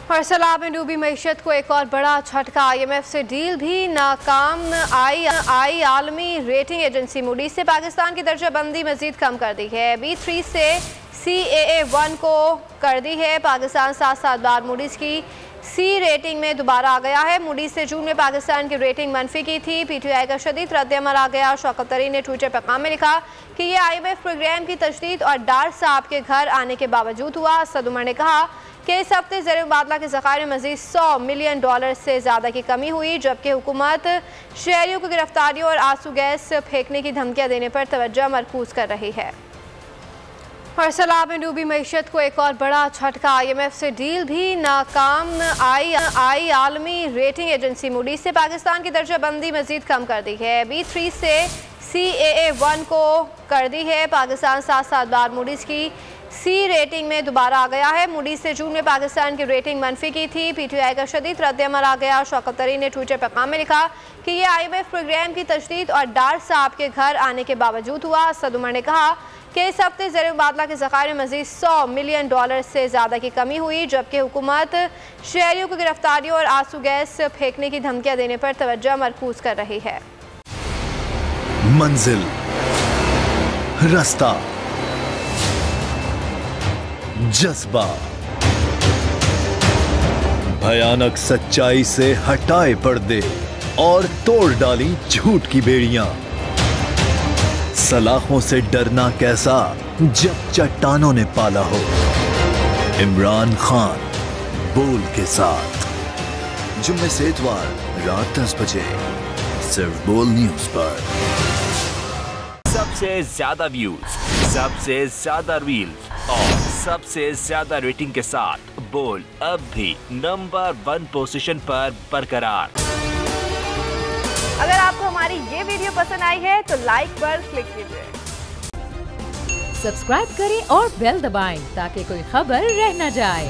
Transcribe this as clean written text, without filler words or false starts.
और सलाह में डूबी मईशत को एक और बड़ा झटका। IMF से डील भी नाकाम। आई आलमी रेटिंग एजेंसी मूडीज से पाकिस्तान की दर्जाबंदी मजीद कम कर दी है। B3 से CAA1 को कर दी है। पाकिस्तान 7 बार मूडीज की C रेटिंग में दोबारा आ गया है। मूडीज से जून में पाकिस्तान की रेटिंग मनफी की थी। PTI का शदीद रद्द-ए-अमल आ गया। शौकत तरीन ने ट्विटर पैगाम में लिखा कि यह IMF प्रोग्राम की तशदीद और डार साहब के घर आने के बावजूद हुआ। असद उमर ने कहा कि इस हफ्ते ज़र मुबादला के ज़खायर में मज़ीद $100 मिलियन से ज़्यादा की कमी हुई, जबकि हुकूमत शहरियों को गिरफ्तारियों और आंसू गैस फेंकने की धमकियाँ देने पर तवज्जो मरकूज़ कर रही है। और सलाह में डूबी मईशत को एक और बड़ा झटका। IMF से डील भी नाकाम। आई आलमी रेटिंग एजेंसी मूडीज से पाकिस्तान की दर्जाबंदी मजीद कम कर दी है। B3 से CAA1 को कर दी है। पाकिस्तान 7 बार मूडीज की C रेटिंग में दोबारा आ गया है। मूडीज से जून में पाकिस्तान की रेटिंग मनफी की थी। PTI का शदीद रद्द-ए-अमल आ गया। शौकत तरीन ने ट्विटर पैगाम में लिखा कि यह IMF प्रोग्राम की तशदीद और डार साहब के घर आने के बावजूद हुआ। असद उमर ने कहा कि इस हफ्ते ज़र मुबादला के ज़खायर में मज़ीद $100 मिलियन से ज़्यादा की कमी हुई, जबकि हुकूमत शहरियों को गिरफ्तारियों और आंसू गैस फेंकने की धमकियाँ देने पर तवज्जो मरकूज़ कर रही है। मंजिल, रास्ता, जज्बा, भयानक सच्चाई से हटाए पर्दे और तोड़ डाली झूठ की बेड़ियां। सलाखों से डरना कैसा जब चट्टानों ने पाला हो। इमरान खान बोल के साथ जुम्मे से इतवार रात 10 बजे सिर्फ बोल न्यूज पर। सबसे ज्यादा व्यूज, सबसे ज्यादा रील्स और सबसे ज्यादा रेटिंग के साथ बोल अब भी नंबर 1 पोजीशन पर बरकरार। अगर आपको हमारी ये वीडियो पसंद आई है तो लाइक पर क्लिक कीजिए, सब्सक्राइब करें और बेल दबाएं ताकि कोई खबर रह न जाए।